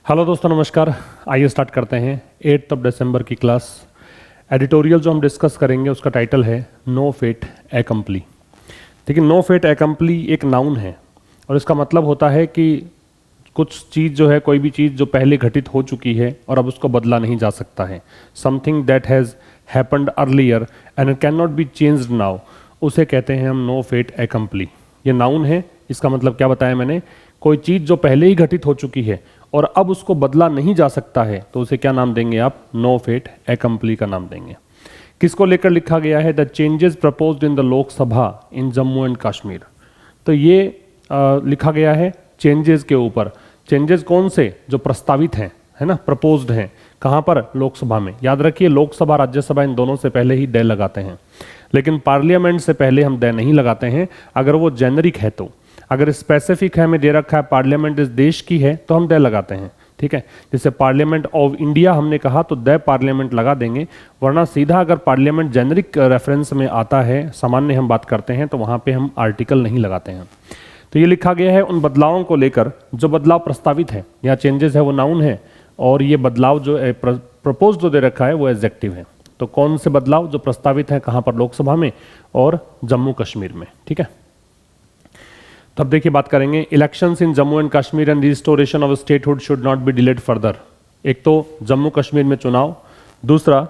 Hello दोस्तों, नमस्कार। आइए स्टार्ट करते हैं 8 दिसंबर की क्लास। एडिटोरियल जो हम डिस्कस करेंगे उसका टाइटल है नो फेट एकम्प्ली। ठीक है, नो फेट एकम्प्ली एक नाउन है और इसका मतलब होता है कि कुछ चीज़ जो है, कोई भी चीज़ जो पहले घटित हो चुकी है और अब उसको बदला नहीं जा सकता है। Something that has happened earlier and can not be changed now, उसे कहते हैं हम नो फेट एकम्प्ली। ये नाउन है। इसका मतलब क्या बताया मैंने? कोई चीज़ जो पहले ही घटित हो चुकी है और अब उसको बदला नहीं जा सकता है तो उसे क्या नाम देंगे आप? नो फेट एकम्प्ली का नाम देंगे। किसको लेकर लिखा गया है? The changes proposed in the Lok Sabha in Jammu and Kashmir. तो ये लिखा गया है चेंजेस के ऊपर। चेंजेस कौन से? जो प्रस्तावित हैं, है ना, प्रपोज्ड हैं। कहाँ पर? लोकसभा में। याद रखिए, लोकसभा राज्यसभा इन दोनों से पहले ही दे लगाते हैं, लेकिन पार्लियामेंट से पहले हम दे नहीं लगाते हैं अगर वो जेनरिक है तो। अगर स्पेसिफिक है, हमें दे रखा है पार्लियामेंट इस देश की है, तो हम दे लगाते हैं। ठीक है, जैसे पार्लियामेंट ऑफ इंडिया हमने कहा तो द पार्लियामेंट लगा देंगे, वरना सीधा अगर पार्लियामेंट जेनरिक रेफरेंस में आता है, सामान्य हम बात करते हैं, तो वहाँ पे हम आर्टिकल नहीं लगाते हैं। तो ये लिखा गया है उन बदलावों को लेकर जो बदलाव प्रस्तावित है। यहाँ चेंजेस है वो नाउन है और ये बदलाव जो प्रपोज जो दे रखा है वो एडजेक्टिव है। तो कौन से बदलाव जो प्रस्तावित है? कहाँ पर? लोकसभा में और जम्मू कश्मीर में। ठीक है, तब देखिए बात करेंगे elections in Jammu and Kashmir and restoration of statehood should not be delayed further. एक तो जम्मू कश्मीर में चुनाव, दूसरा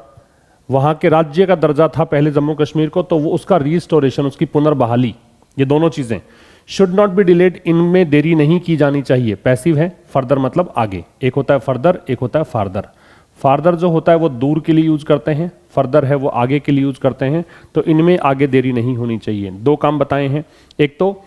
वहाँ के राज्य का दर्जा था पहले जम्मू कश्मीर को, तो वो उसका रिस्टोरेशन, उसकी पुनर्बहाली, ये दोनों चीज़ें शुड नॉट बी डिलेड, इनमें देरी नहीं की जानी चाहिए। पैसिव है, फर्दर मतलब आगे। एक होता है फर्दर, एक होता है फार्दर। फार्दर जो होता है वो दूर के लिए यूज करते हैं, फर्दर है वो आगे के लिए यूज करते हैं। तो इनमें आगे देरी नहीं होनी चाहिए। दो काम बताए हैं, एक तो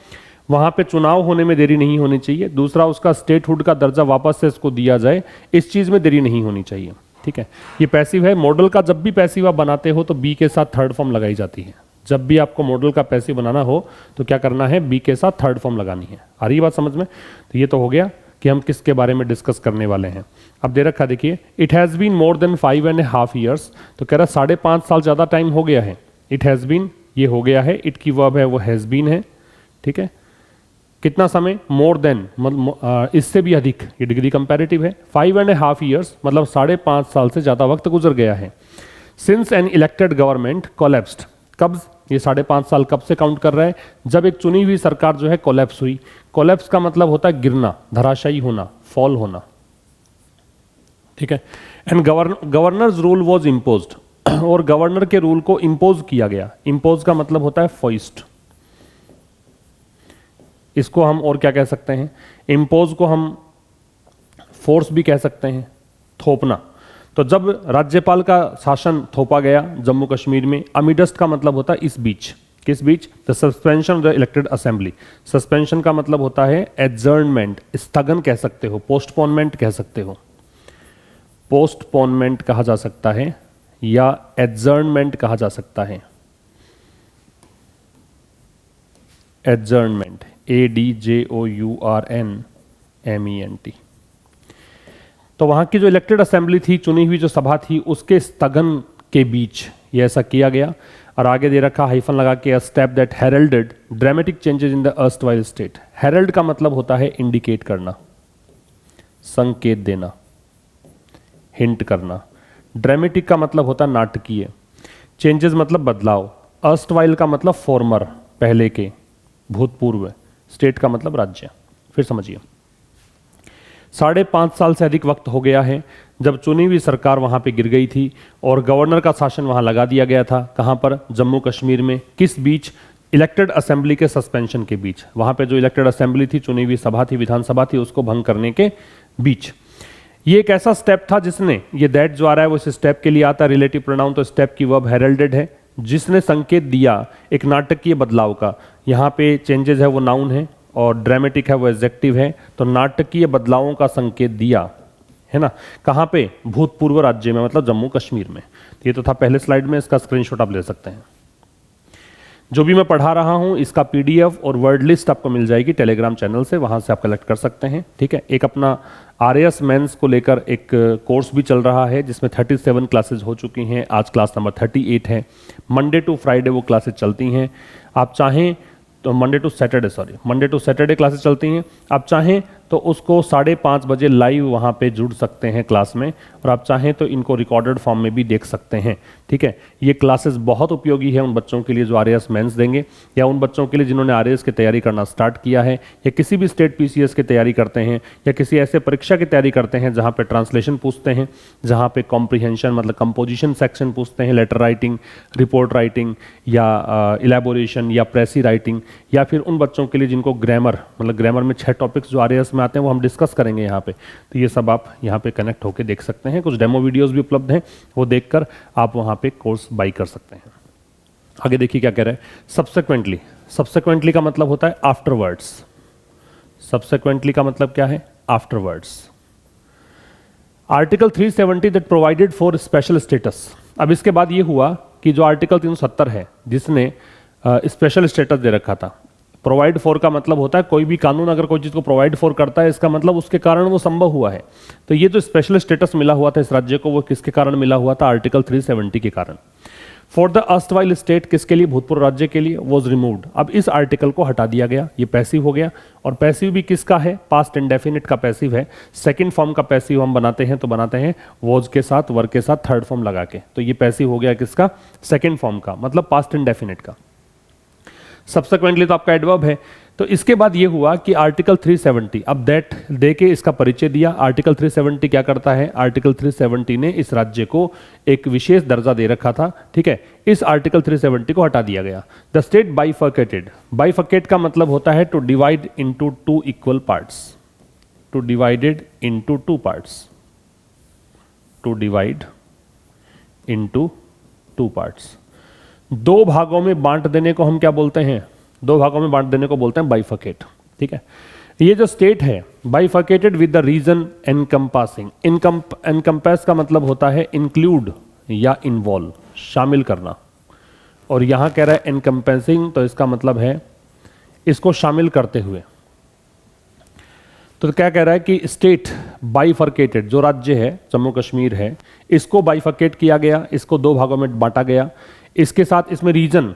वहां पे चुनाव होने में देरी नहीं होनी चाहिए, दूसरा उसका स्टेटहुड का दर्जा वापस से इसको दिया जाए, इस चीज में देरी नहीं होनी चाहिए। ठीक है, ये पैसिव है। मॉडल का जब भी पैसिव आप बनाते हो तो बी के साथ थर्ड फॉर्म लगाई जाती है। जब भी आपको मॉडल का पैसिव बनाना हो तो क्या करना है? बी के साथ थर्ड फॉर्म लगानी है। आ रही बात समझ में? तो ये तो हो गया कि हम किसके बारे में डिस्कस करने वाले हैं। अब दे रखा देखिए, it has been more than 5.5 years। तो कह रहा 5.5 साल ज़्यादा टाइम हो गया है। इट हैज़ बीन, ये हो गया है, इट की वर्ब है वो हैज़ बीन है। ठीक है, कितना समय? मोर देन मतलब इससे भी अधिक, ये डिग्री कंपैरेटिव है। 5.5 years मतलब 5.5 साल से ज़्यादा वक्त गुजर गया है। Since an elected government collapsed, कब? ये 5.5 साल कब से काउंट कर रहा है? जब एक चुनी हुई सरकार जो है कोलैप्स हुई। कोलैप्स का मतलब होता है गिरना, धराशायी होना, फॉल होना। ठीक है, and governors rule was imposed, और गवर्नर के रूल को इम्पोज किया गया। इम्पोज का मतलब होता है फॉइस्ट। इसको हम और क्या कह सकते हैं? इम्पोज को हम फोर्स भी कह सकते हैं, थोपना। तो जब राज्यपाल का शासन थोपा गया जम्मू कश्मीर में, अमिडस्ट का मतलब होता है इस बीच। किस बीच? The suspension of the elected assembly. Suspension का मतलब होता है एडजर्नमेंट, स्थगन कह सकते हो, पोस्टपोनमेंट कह सकते हो। पोस्टपोनमेंट कहा जा सकता है या एडजर्नमेंट कहा जा सकता है। Adjournment, ADJOURNMENT। तो वहां की जो इलेक्टेड असेंबली थी, चुनी हुई जो सभा थी, उसके स्थगन के बीच ये ऐसा किया गया। और आगे दे रखा हाइफन लगा के, a step that heralded dramatic changes in the erstwhile state. Herald का मतलब होता है इंडिकेट करना, संकेत देना, हिंट करना। ड्रामेटिक का मतलब होता है नाटकीय। चेंजेस मतलब बदलाव। अर्स्टवाइल का मतलब फॉर्मर, पहले के, भूतपूर्व। स्टेट का मतलब राज्य। फिर समझिए, 5.5 साल से अधिक वक्त हो गया है जब चुनी हुई सरकार वहां पे गिर गई थी और गवर्नर का शासन वहां लगा दिया गया था। कहां पर? जम्मू कश्मीर में। किस बीच? इलेक्टेड असेंबली के सस्पेंशन के बीच। वहां पे जो इलेक्टेड असेंबली थी, चुनी हुई सभा थी, विधानसभा थी, उसको भंग करने के बीच। ये एक ऐसा स्टेप था जिसने, ये दैट जो आ रहा है वो इस स्टेप के लिए आता है, रिलेटिव प्रोनाउन, तो स्टेप की वर्ब हेरल्डेड है, जिसने संकेत दिया एक नाटकीय बदलाव का। यहाँ पे चेंजेस है वो नाउन है और ड्रामेटिक है वो एडजेक्टिव है। तो नाटकीय बदलावों का संकेत दिया, है ना। कहाँ पे? भूतपूर्व राज्य में, मतलब जम्मू कश्मीर में। ये तो था पहले स्लाइड में, इसका स्क्रीनशॉट आप ले सकते हैं। जो भी मैं पढ़ा रहा हूं इसका PDF और वर्ड लिस्ट आपको मिल जाएगी टेलीग्राम चैनल से, वहां से आप कलेक्ट कर सकते हैं। ठीक है, एक अपना RAS मेंस को लेकर एक कोर्स भी चल रहा है जिसमें 37 क्लासेस हो चुकी हैं। आज क्लास नंबर 38 है। मंडे टू फ्राइडे वो क्लासेस चलती हैं। आप चाहें तो मंडे टू सैटरडे क्लासेस चलती हैं। आप चाहें तो उसको 5:30 बजे लाइव वहाँ पे जुड़ सकते हैं क्लास में, और आप चाहें तो इनको रिकॉर्डेड फॉर्म में भी देख सकते हैं। ठीक है, ये क्लासेस बहुत उपयोगी है उन बच्चों के लिए जो आरएएस मेंस देंगे, या उन बच्चों के लिए जिन्होंने आरएएस की तैयारी करना स्टार्ट किया है, या किसी भी स्टेट पीसीएस की तैयारी करते हैं, या किसी ऐसे परीक्षा की तैयारी करते हैं जहाँ पे ट्रांसलेशन पूछते हैं, जहाँ पे कॉम्प्रिहेंशन मतलब कंपोजिशन सेक्शन पूछते हैं, लेटर राइटिंग, रिपोर्ट राइटिंग, या इलेबोरेशन, या प्रेसी राइटिंग, या फिर उन बच्चों के लिए जिनको ग्रामर मतलब ग्रामर में 6 टॉपिक्स जो आरएएस में आते हैं वो हम डिस्कस करेंगे यहाँ पे। तो ये सब आप यहाँ पे कनेक्ट होकर देख सकते हैं। कुछ डेमो वीडियोस भी उपलब्ध हैं, वो देखकर आप वहाँ पे कोर्स बाई कर सकते हैं। आगे देखिए क्या कह रहा है, सब्सिक्वेंटली। सब्सिक्वेंटली का मतलब होता है आफ्टरवर्ड्स। सब्सिक्वेंटली का मतलब क्या है, afterwards. Article 370 that provided for special status. अब इसके बाद ये हुआ कि जो आर्टिकल 370 है जिसने स्पेशल स्टेटस दे रखा था, प्रोवाइड फॉर का मतलब होता है कोई भी कानून अगर कोई चीज़ को प्रोवाइड फॉर करता है इसका मतलब उसके कारण वो संभव हुआ है। तो ये जो स्पेशल स्टेटस मिला हुआ था इस राज्य को, वो किसके कारण मिला हुआ था, आर्टिकल 370 के कारण। फॉर द अर्स्टवाइल स्टेट, किसके लिए, भूतपूर्व राज्य के लिए, वॉज रिमूव्ड। अब इस आर्टिकल को हटा दिया गया, ये पैसिव हो गया। और पैसिव भी किसका है, पास्ट इंडेफिनिट का पैसिव है। सेकंड फॉर्म का पैसिव हम बनाते हैं तो बनाते हैं वॉज के साथ, वर के साथ थर्ड फॉर्म लगा के। तो ये पैसिव हो गया किसका, सेकंड फॉर्म का, मतलब पास्ट इंडेफिनिट का। सब्सिक्वेंटली तो आपका एडवर्ब है। तो इसके बाद ये हुआ कि आर्टिकल 370, अब दैट दे के इसका परिचय दिया। आर्टिकल 370 क्या करता है, आर्टिकल 370 ने इस राज्य को एक विशेष दर्जा दे रखा था। ठीक है, इस आर्टिकल 370 को हटा दिया गया। The state bifurcated. बाइफर्केट का मतलब होता है to divide into 2 equal parts. To divided into 2 parts. To divide into 2 parts. 2 भागों में बांट देने को हम क्या बोलते हैं, 2 भागों में बांट देने को बोलते हैं बाइफर्केट। ठीक है, ये जो स्टेट है bifurcated with the region encompassing. Encompass का मतलब होता है इंक्लूड या इन्वॉल्व, शामिल करना। और यहां कह रहा है एनकम्पासिंग, तो इसका मतलब है इसको शामिल करते हुए। तो क्या कह रहा है कि स्टेट बाइफर्केटेड, जो राज्य है जम्मू कश्मीर है, इसको बाइफर्केट किया गया, इसको 2 भागों में बांटा गया। इसके साथ इसमें रीजन,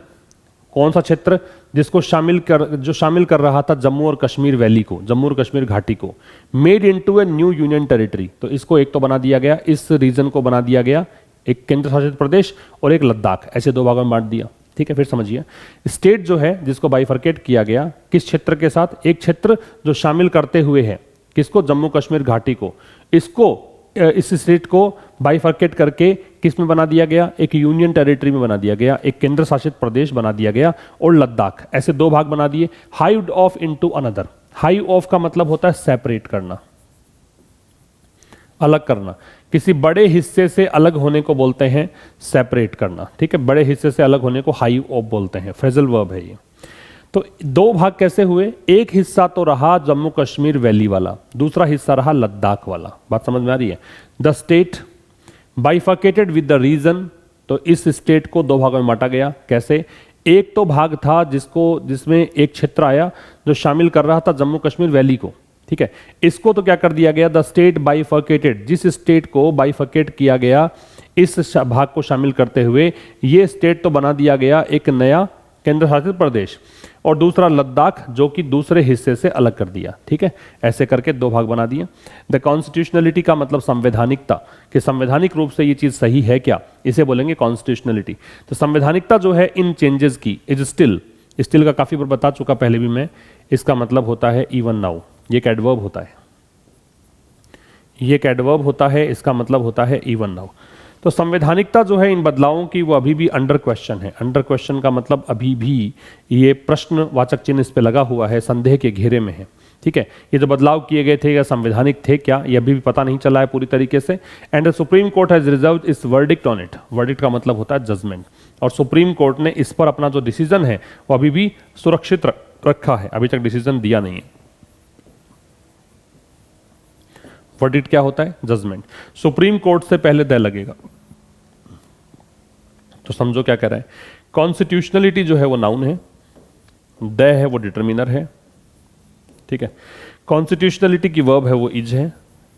कौन सा क्षेत्र, जिसको शामिल कर रहा था जम्मू और कश्मीर वैली को, जम्मू और कश्मीर घाटी को, made into a new union territory. तो इसको एक तो बना दिया गया, इस रीजन को बना दिया गया एक केंद्र शासित प्रदेश और एक लद्दाख, ऐसे 2 भागों में बांट दिया। ठीक है, फिर समझिए, स्टेट जो है जिसको बाइफर्केट किया गया, किस क्षेत्र के साथ, एक क्षेत्र जो शामिल करते हुए है किसको, जम्मू कश्मीर घाटी को, इसको इस स्टेट को बाइफर्केट करके किस में बना दिया गया, एक यूनियन टेरिटरी में बना दिया गया, एक केंद्र शासित प्रदेश बना दिया गया, और लद्दाख, ऐसे 2 भाग बना दिए। Hived off into another. Hive off का मतलब होता है सेपरेट करना, अलग करना। किसी बड़े हिस्से से अलग होने को बोलते हैं सेपरेट करना। ठीक है, बड़े हिस्से से अलग होने को हाइव ऑफ बोलते हैं, फ्रेजल वर्ब है ये। तो 2 भाग कैसे हुए, एक हिस्सा तो रहा जम्मू कश्मीर वैली वाला, दूसरा हिस्सा रहा लद्दाख वाला। बात समझ में आ रही है। The state bifurcated with the region, तो इस स्टेट को 2 भागों में बांटा गया। कैसे, एक तो भाग था जिसमें एक क्षेत्र आया जो शामिल कर रहा था जम्मू कश्मीर वैली को। ठीक है, इसको तो क्या कर दिया गया, द स्टेट बाइफर्केटेड, जिस स्टेट को बाइफर्केट किया गया इस भाग को शामिल करते हुए, ये स्टेट तो बना दिया गया एक नया केंद्र शासित प्रदेश, और दूसरा लद्दाख जो कि दूसरे हिस्से से अलग कर दिया। ठीक है, ऐसे करके 2 भाग बना दिए। द कॉन्स्टिट्यूशनलिटी का मतलब संवैधानिकता, कि संवैधानिक रूप से ये चीज सही है क्या, इसे बोलेंगे कॉन्स्टिट्यूशनलिटी। तो संवैधानिकता जो है इन चेंजेस की, इज स्टिल, स्टिल का काफी बार बता चुका पहले भी मैं, इसका मतलब होता है इवन नाउ। ये एक एडवर्ब होता है, ये एक एडवर्ब होता है, इसका मतलब होता है इवन नाउ। तो संवैधानिकता जो है इन बदलावों की वो अभी भी अंडर क्वेश्चन है। अंडर क्वेश्चन का मतलब अभी भी ये प्रश्नवाचक चिन्ह इस पे लगा हुआ है, संदेह के घेरे में है। ठीक है, ये जो बदलाव किए गए थे या संवैधानिक थे क्या, ये अभी भी पता नहीं चला है पूरी तरीके से। And the supreme court has reserved इस वर्डिक्ट ऑन इट। वर्डिक्ट का मतलब होता है जजमेंट, और सुप्रीम कोर्ट ने इस पर अपना जो डिसीजन है वो अभी भी सुरक्षित रखा है, अभी तक डिसीजन दिया नहीं है। वर्डिक्ट क्या होता है, जजमेंट। सुप्रीम कोर्ट से पहले दय लगेगा। तो समझो क्या कह रहा है, कॉन्स्टिट्यूशनलिटी जो है वो नाउन है, दय है वो डिटर्मिनर है। ठीक है, कॉन्स्टिट्यूशनलिटी की वर्ब है वो इज है,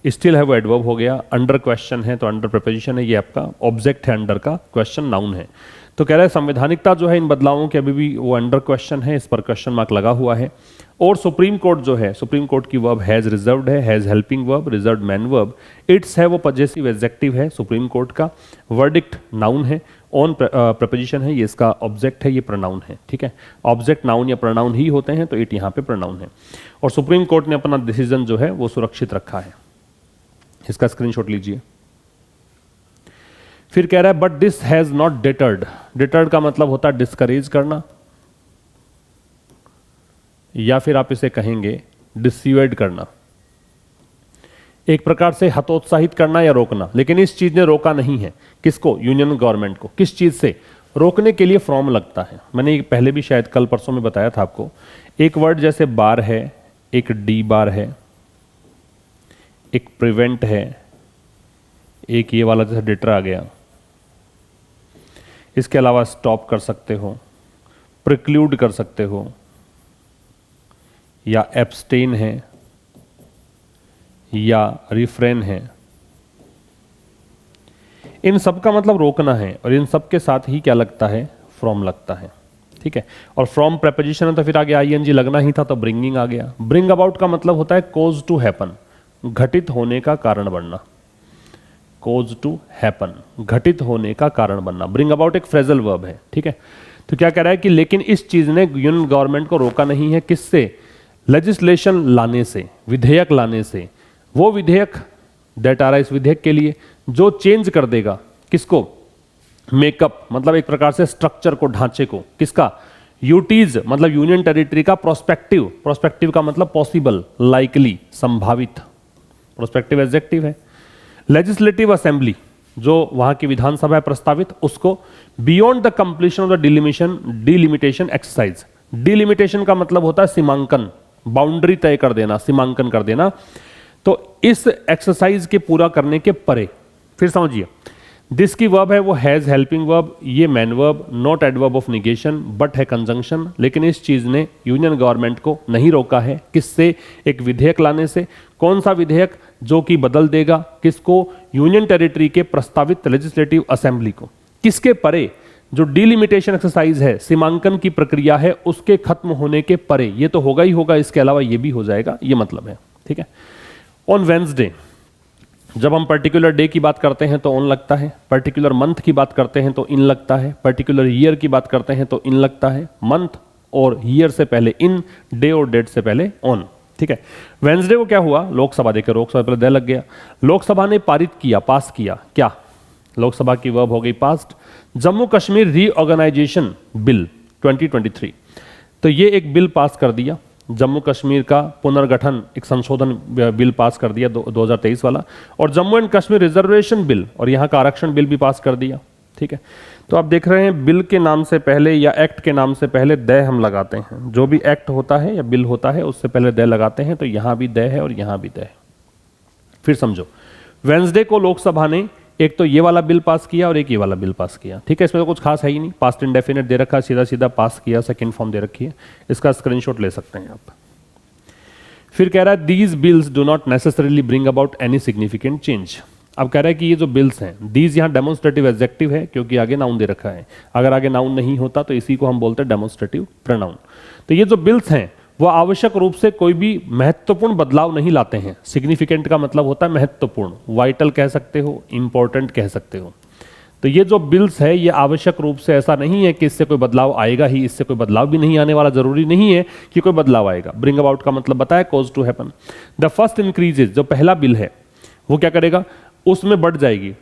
स्टिल है वो एडवर्ब हो गया, अंडर क्वेश्चन है तो अंडर प्रीपोजिशन है, ये आपका ऑब्जेक्ट है अंडर का, क्वेश्चन नाउन है। तो कह रहा है संवैधानिकता जो है इन बदलावों के अभी भी वो अंडर क्वेश्चन है, इस पर क्वेश्चन मार्क लगा हुआ है। और सुप्रीम कोर्ट जो है, सुप्रीम कोर्ट की वर्ब हैज रिजर्व्ड है, has helping verb, reserved man verb, it's है वो पजेसिव एडजेक्टिव है सुप्रीम कोर्ट का, वर्डिक्ट नाउन है, ऑन प्रपोजिशन है, ये इसका ऑब्जेक्ट है, ये प्रोनाउन है, ठीक है। ऑब्जेक्ट नाउन या प्रोनाउन ही होते हैं, तो इट यहाँ पे प्रोनाउन है। और सुप्रीम कोर्ट ने अपना डिसीजन जो है वो सुरक्षित रखा है, इसका स्क्रीनशॉट लीजिए। फिर कह रहा है but this has not deterred, deterred का मतलब होता है डिस्करेज करना, या फिर आप इसे कहेंगे डिस्यूएड करना, एक प्रकार से हतोत्साहित करना या रोकना। लेकिन इस चीज ने रोका नहीं है, किसको? यूनियन गवर्नमेंट को। किस चीज से रोकने के लिए? फ्रॉम लगता है। मैंने पहले भी शायद कल परसों में बताया था आपको, एक वर्ड जैसे बार है, एक डी बार है, एक प्रिवेंट है, एक ये वाला जैसे डिटर आ गया, इसके अलावा स्टॉप कर सकते हो, प्रिक्लूड कर सकते हो, या एब्स्टेन है, या रिफ्रेन है। इन सब का मतलब रोकना है, और इन सब के साथ ही क्या लगता है? फ्रॉम लगता है, ठीक है। और फ्रॉम प्रेपोजिशन है तो फिर आगे आईएनजी लगना ही था, तो ब्रिंगिंग आ गया। ब्रिंग अबाउट का मतलब होता है कॉज टू हैपन, घटित होने का कारण बनना। कॉज टू हैपन, घटित होने का कारण बनना। ब्रिंग अबाउट एक फ्रेजल वर्ब है, ठीक है। तो क्या कह रहा है कि लेकिन इस चीज ने यूनियन गवर्नमेंट को रोका नहीं है, किससे? लेजिस्लेशन लाने से, विधेयक लाने से। वो विधेयक दैट आ रहा है इस विधेयक के लिए जो चेंज कर देगा किसको? मेकअप मतलब एक प्रकार से स्ट्रक्चर को, ढांचे को। किसका? यूटीज मतलब यूनियन टेरिटरी का। प्रोस्पेक्टिव, प्रोस्पेक्टिव का मतलब पॉसिबल, लाइकली, संभावित, प्रोस्पेक्टिव एडजेक्टिव है। लेजिस्लेटिव असेंबली जो वहां की विधानसभा है प्रस्तावित, उसको। Beyond the completion of the delimitation exercise. Delimitation का मतलब होता है सीमांकन, बाउंड्री तय कर देना, सीमांकन कर देना। तो इस एक्सरसाइज के पूरा करने के परे। फिर समझिए, दिस की वर्ब है वो हैज हेल्पिंग वर्ब, ये man verb, not adverb of negation, but है कंजंक्शन। लेकिन इस चीज ने यूनियन गवर्नमेंट को नहीं रोका है, किससे? एक विधेयक लाने से। कौन सा विधेयक? जो कि बदल देगा किसको? यूनियन टेरिटरी के प्रस्तावित लेजिस्लेटिव असेंबली को। किसके परे? जो डिलिमिटेशन एक्सरसाइज है, सीमांकन की प्रक्रिया है, उसके खत्म होने के परे। ये तो होगा ही होगा, इसके अलावा ये भी हो जाएगा, ये मतलब है, ठीक है। ऑन वेंसडे, जब हम पर्टिकुलर डे की बात करते हैं तो ऑन लगता है, पर्टिकुलर मंथ की बात करते हैं तो इन लगता है, पर्टिकुलर ईयर की बात करते हैं तो इन लगता है। मंथ और ईयर से पहले इन, डे और डेट से पहले ऑन, ठीक है। वेंसडे को क्या हुआ? लोकसभा, देखिए लोकसभा पहले दे लग गया। लोकसभा ने पारित किया, पास किया, क्या? लोकसभा की वर्ब हो गई past. Jammu Kashmir reorganisation bill 2023, तो ये एक बिल पास कर दिया। जम्मू कश्मीर का पुनर्गठन, एक संशोधन बिल पास कर दिया 2023 वाला। और Jammu and Kashmir reservation bill, और यहाँ का आरक्षण बिल भी पास कर दिया, ठीक है। तो आप देख रहे हैं बिल के नाम से पहले या एक्ट के नाम से पहले द हम लगाते हैं। जो भी एक्ट होता है या बिल होता है उससे पहले द लगाते हैं, तो यहाँ भी द है और यहाँ भी द है। फिर समझो, वेंसडे को लोकसभा ने एक तो ये वाला बिल पास किया और एक ये वाला बिल पास किया, ठीक है। इसमें तो कुछ खास है ही नहीं, पास्ट इंडेफिनिट दे रखा, सीधा सीधा पास किया, सेकंड फॉर्म दे रखी है, इसका स्क्रीनशॉट ले सकते हैं आप। फिर कह रहा है these bills do not necessarily bring about any significant change. अब कह रहा है कि ये जो बिल्स हैं, दीज यहाँ डेमोन्स्ट्रेटिव एडजेक्टिव है क्योंकि आगे नाउन दे रखा है। अगर आगे नाउन नहीं होता तो इसी को हम बोलते हैं डेमोन्स्ट्रेटिव प्रोनाउन। तो ये जो बिल्स हैं वो आवश्यक रूप से कोई भी महत्वपूर्ण बदलाव नहीं लाते हैं। सिग्निफिकेंट का मतलब होता है महत्वपूर्ण, वाइटल कह सकते हो, इंपॉर्टेंट कह सकते हो। तो ये जो बिल्स है ये आवश्यक रूप से ऐसा नहीं है कि इससे कोई बदलाव आएगा ही, इससे कोई बदलाव भी नहीं आने वाला, जरूरी नहीं है कि कोई बदलाव आएगा। ब्रिंग अबाउट का मतलब बताया, cause to happen. The first increases, जो पहला बिल है वो क्या करेगा? उसमें बढ़ जाएगी।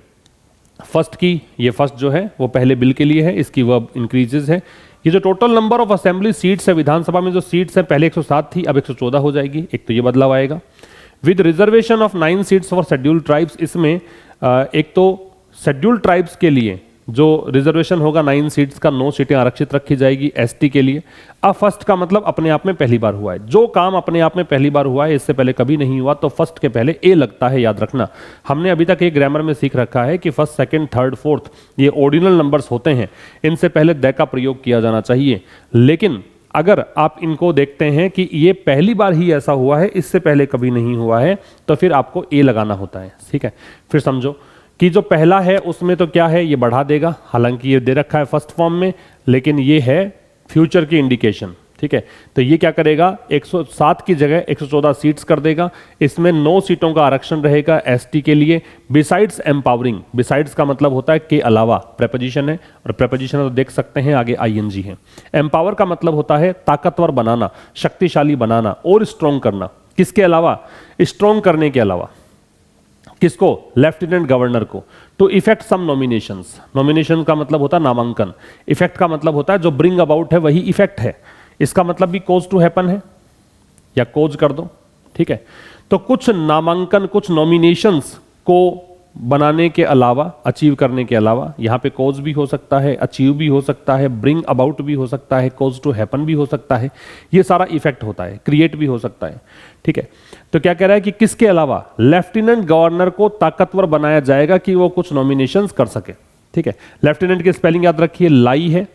फर्स्ट की, ये फर्स्ट जो है वो पहले बिल के लिए है, इसकी वर्ब इंक्रीजेज है। ये जो total number of assembly seats है, विधानसभा में जो सीट्स है पहले 107 थी, अब 114 हो जाएगी, एक तो ये बदलाव आएगा। With reservation of 9 seats for scheduled tribes, इसमें एक तो शेड्यूल्ड ट्राइब्स के लिए जो रिजर्वेशन होगा 9 सीट्स का, 9 सीटें आरक्षित रखी जाएगी एसटी के लिए। अब फर्स्ट का मतलब अपने आप में पहली बार हुआ है। जो काम अपने आप में पहली बार हुआ है, इससे पहले कभी नहीं हुआ, तो फर्स्ट के पहले ए लगता है, याद रखना। हमने अभी तक एक ग्रामर में सीख रखा है कि फर्स्ट, सेकंड, थर्ड, फोर्थ ये ऑर्डिनल नंबर्स होते हैं, इनसे पहले द का प्रयोग किया जाना चाहिए। लेकिन अगर आप इनको देखते हैं कि ये पहली बार ही ऐसा हुआ है, इससे पहले कभी नहीं हुआ है, तो फिर आपको ए लगाना होता है, ठीक है। फिर समझो, कि जो पहला है उसमें तो क्या है, ये बढ़ा देगा, हालांकि ये दे रखा है फर्स्ट फॉर्म में, लेकिन ये है फ्यूचर की इंडिकेशन, ठीक है। तो ये क्या करेगा, 107 की जगह 114 सीट्स कर देगा। इसमें 9 सीटों का आरक्षण रहेगा एसटी के लिए। बिसाइड्स एम्पावरिंग, बिसाइड्स का मतलब होता है के अलावा, प्रेपोजिशन है, और प्रेपोजिशन तो देख सकते हैं आगे आईएनजी है। एम्पावर का मतलब होता है ताकतवर बनाना, शक्तिशाली बनाना और स्ट्रॉन्ग करना। किसके अलावा, स्ट्रॉन्ग करने के अलावा। किसको, लेफ्टिनेंट गवर्नर को। तो इफेक्ट सम नॉमिनेशंस, नॉमिनेशन का मतलब होता है नामांकन, इफेक्ट का मतलब होता है जो ब्रिंग अबाउट है वही इफेक्ट है। इसका मतलब भी कोज टू हैपन है, या कोज कर दो, ठीक है। तो कुछ नामांकन, कुछ नॉमिनेशंस को बनाने के अलावा, अचीव करने के अलावा, यहां पे कोज भी हो सकता है, अचीव भी हो सकता है, ब्रिंग अबाउट भी हो सकता है, कोज टू हैपन भी हो सकता है, ये सारा इफेक्ट होता है, क्रिएट भी हो सकता है, ठीक है। तो क्या कह रहा है कि किसके अलावा, लेफ्टिनेंट गवर्नर को ताकतवर बनाया जाएगा कि वो कुछ नॉमिनेशंस कर सके, ठीक है। लेफ्टिनेंट की स्पेलिंग याद रखिए, लाई है,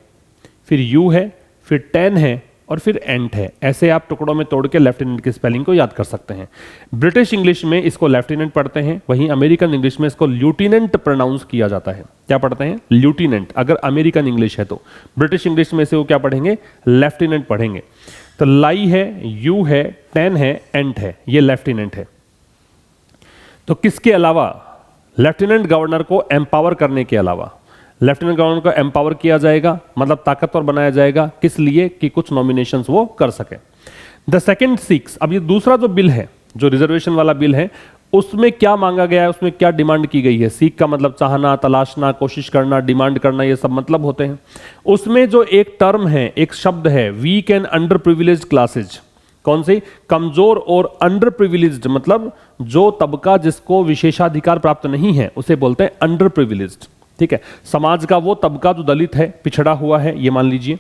फिर यू है, फिर टेन है, और फिर एंट है। ऐसे आप टुकड़ों में तोड़ के लेफ्टिनेंट की स्पेलिंग को याद कर सकते हैं। ब्रिटिश इंग्लिश में इसको लेफ्टिनेंट पढ़ते हैं, वहीं अमेरिकन इंग्लिश में इसको ल्यूटिनेंट प्रोनाउंस किया जाता है। क्या पढ़ते हैं, ल्यूटिनेंट, अगर अमेरिकन इंग्लिश है तो। ब्रिटिश इंग्लिश में से वो क्या पढ़ेंगे, लेफ्टिनेंट पढ़ेंगे। तो लाई है, यू है, टेन है, एंट है, ये लेफ्टिनेंट है। तो किसके अलावा, लेफ्टिनेंट गवर्नर को एम्पावर करने के अलावा, लेफ्टिनेंट गवर्नर को एम्पावर किया जाएगा, मतलब ताकतवर बनाया जाएगा, किस लिए, कि कुछ नॉमिनेशंस वो कर सके। द सेकंड सिक्स, अब ये दूसरा जो बिल है, जो रिजर्वेशन वाला बिल है, उसमें क्या मांगा गया है, उसमें क्या डिमांड की गई है। सीख का मतलब चाहना, तलाशना, कोशिश करना, डिमांड करना, ये सब मतलब होते हैं। उसमें जो एक टर्म है, एक शब्द है, weak and underprivileged classes. कौन सी, कमजोर और अंडर प्रिविलेज्ड, मतलब जो तबका जिसको विशेषाधिकार प्राप्त नहीं है उसे बोलते हैं अंडर प्रिविलेज्ड, ठीक है। समाज का वो तबका जो दलित है, पिछड़ा हुआ है, ये मान लीजिए।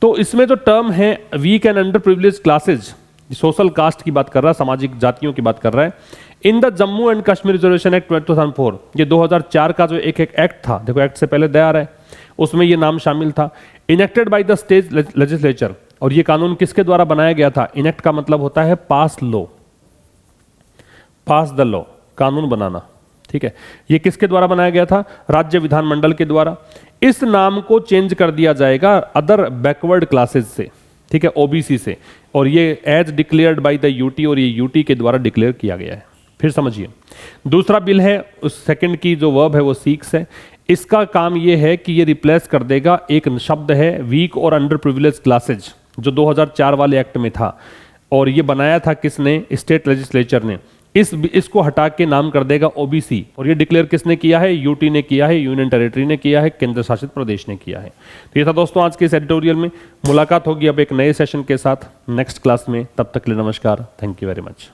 तो इसमें जो टर्म है weak and underprivileged classes, social caste की बात कर रहा है, सामाजिक जातियों की बात कर रहा है। In the Jammu and Kashmir reservation act 2004, ये 2004 का जो एक एक्ट था, देखो एक्ट से पहले दे आ रहा है, उसमें ये नाम शामिल था। Enacted by the state legislature, और ये कानून किसके द्वारा बनाया गया था। इनेक्ट का मतलब होता है पास लॉ, पास द लॉ, कानून बनाना, ठीक है। ये किसके द्वारा बनाया गया था, राज्य विधानमंडल के द्वारा। इस नाम को चेंज कर दिया जाएगा अदर बैकवर्ड क्लासेस से, ठीक है, ओबीसी से, और ये as declared by the UT, और ये यूटी के द्वारा डिक्लेयर किया गया है। फिर समझिए, दूसरा बिल है, उस सेकंड की जो वर्ब है वो सीक्स है। इसका काम ये है कि ये रिप्लेस कर देगा एक शब्द है वीक और अंडर प्रिविलेज क्लासेज, जो 2004 वाले एक्ट में था, और ये बनाया था किसने, स्टेट लेजिस्लेचर ने। इसको हटा के नाम कर देगा ओबीसी, और ये डिक्लेयर किसने किया है, यूटी ने किया है, यूनियन टेरिटरी ने किया है, केंद्र शासित प्रदेश ने किया है। तो ये था दोस्तों आज के इस एडिटोरियल में। मुलाकात होगी अब एक नए सेशन के साथ नेक्स्ट क्लास में, तब तक के लिए नमस्कार, थैंक यू वेरी मच।